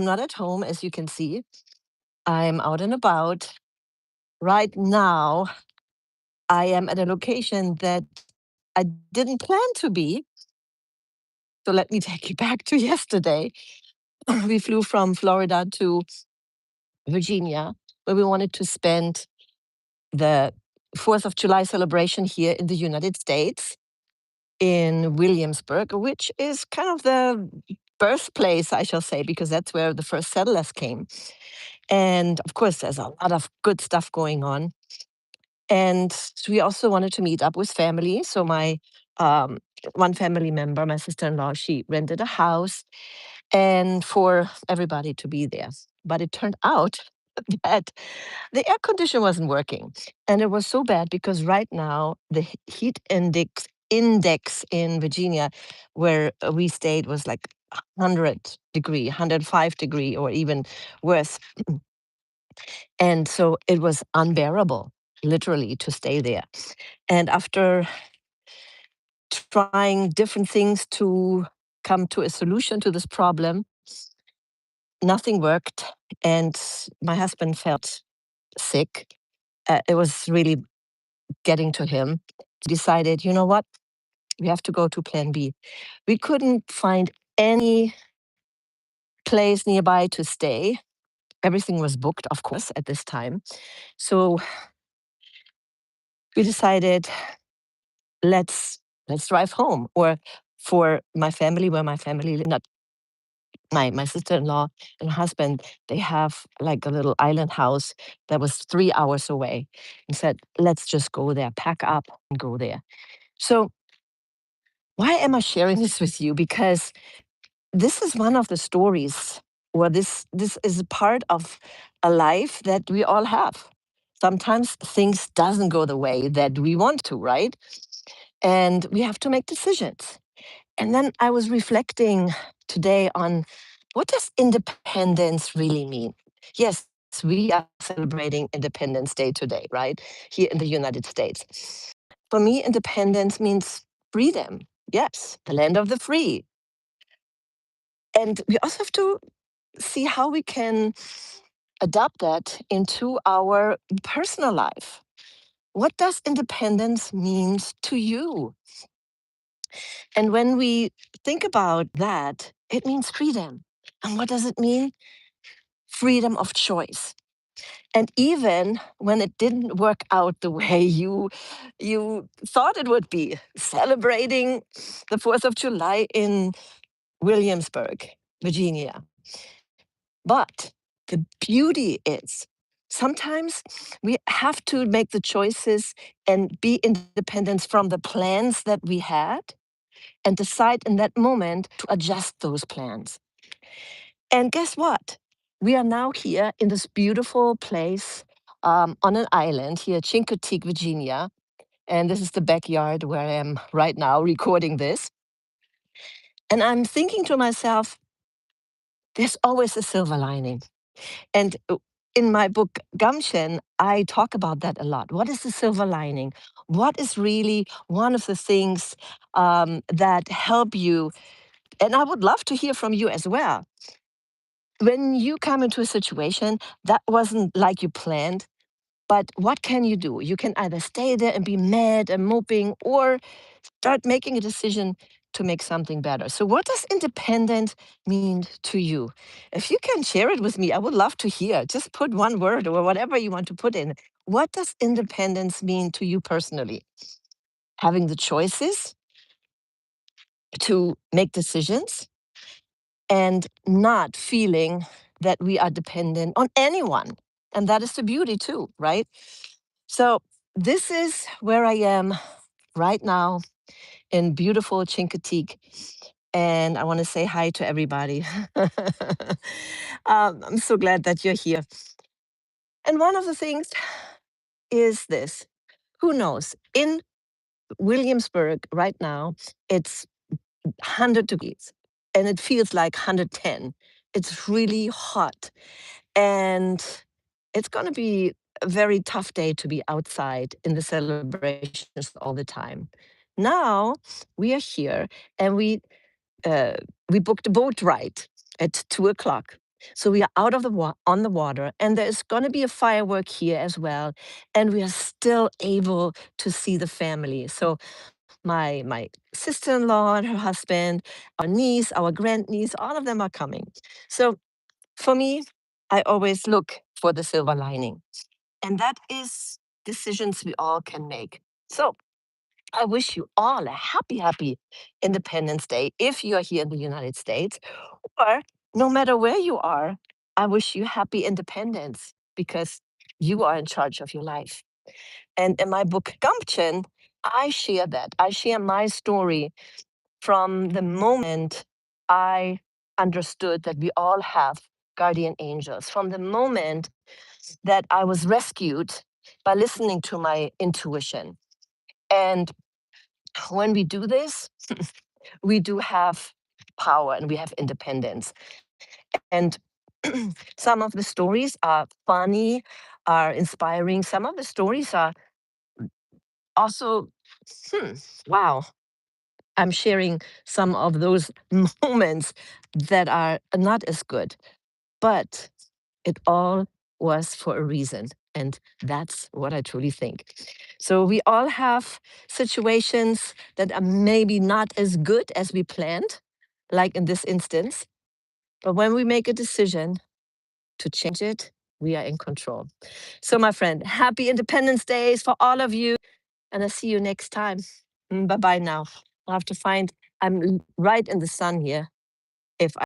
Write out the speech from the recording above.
not at home, as you can see. I'm out and about. Right now, I am at a location that I didn't plan to be. So let me take you back to yesterday. We flew from Florida to Virginia, where we wanted to spend the 4th of July celebration here in the United States, in Williamsburg, which is kind of the birthplace, I shall say, because that's where the first settlers came. And of course, there's a lot of good stuff going on. And we also wanted to meet up with family. So my um, one family member, my sister-in-law, she rented a house and for everybody to be there. But it turned out that the air conditioner wasn't working. And it was so bad because right now the heat index in Virginia, where we stayed, was like 100-degree, 105-degree, or even worse. And so it was unbearable, literally, to stay there. And after trying different things to come to a solution to this problem, nothing worked. And my husband felt sick. It was really getting to him. He decided, you know what? We have to go to plan B. We couldn't find any place nearby to stay. Everything was booked, of course, at this time. So we decided, let's drive home. Or for my family, where my family, not my sister-in-law and husband, they have like a little island house that was 3 hours away, and said, let's just go there, pack up and go there. So why am I sharing this with you? Because this is one of the stories, or this is a part of a life that we all have. Sometimes things doesn't go the way that we want to, right? And we have to make decisions. And then I was reflecting today on, what does independence really mean? Yes, we are celebrating Independence Day today, right? Here in the United States. For me, independence means freedom. Yes, the land of the free. And we also have to see how we can adapt that into our personal life. What does independence mean to you? And when we think about that, it means freedom. And what does it mean? Freedom of choice. And even when it didn't work out the way you thought it would be, celebrating the 4th of July in Williamsburg, Virginia. But the beauty is, sometimes we have to make the choices and be independent from the plans that we had, and decide in that moment to adjust those plans. And guess what? We are now here in this beautiful place, on an island here, Chincoteague, Virginia. And this is the backyard where I am right now recording this. And I'm thinking to myself, there's always a silver lining. And in my book, Gumption, I talk about that a lot. What is the silver lining? What is really one of the things that help you? And I would love to hear from you as well. When you come into a situation that wasn't like you planned, but what can you do? You can either stay there and be mad and moping, or start making a decision to make something better. So, what does independent mean to you? If you can share it with me, I would love to hear. Just put one word or whatever you want to put in. What does independence mean to you personally? Having the choices to make decisions and not feeling that we are dependent on anyone. And that is the beauty, too, right? So, this is where I am right now in beautiful Chincoteague. And I want to say hi to everybody. I'm so glad that you're here. And one of the things is this, who knows? In Williamsburg right now, it's 100 degrees and it feels like 110. It's really hot. And it's going to be a very tough day to be outside in the celebrations all the time. Now we are here, and we booked a boat ride at 2 o'clock. So we are out of the on the water, and there's going to be a firework here as well, and we are still able to see the family. So my sister-in-law and her husband, our niece, our grandniece, all of them are coming. So for me, I always look for the silver lining, and that is decisions we all can make. So I wish you all a happy, happy Independence Day if you are here in the United States, or no matter where you are, I wish you happy independence because you are in charge of your life. And in my book, Gumption, I share that. I share my story from the moment I understood that we all have guardian angels, from the moment that I was rescued by listening to my intuition. And when we do this, we do have power and we have independence. And some of the stories are funny, are inspiring. Some of the stories are also, hmm, wow. I'm sharing some of those moments that are not as good, but it all was for a reason. And that's what I truly think. So we all have situations that are maybe not as good as we planned, like in this instance. But when we make a decision to change it, we are in control. So, my friend, happy Independence Days for all of you. And I'll see you next time. Bye bye now. I'll have to find, I'm right in the sun here. If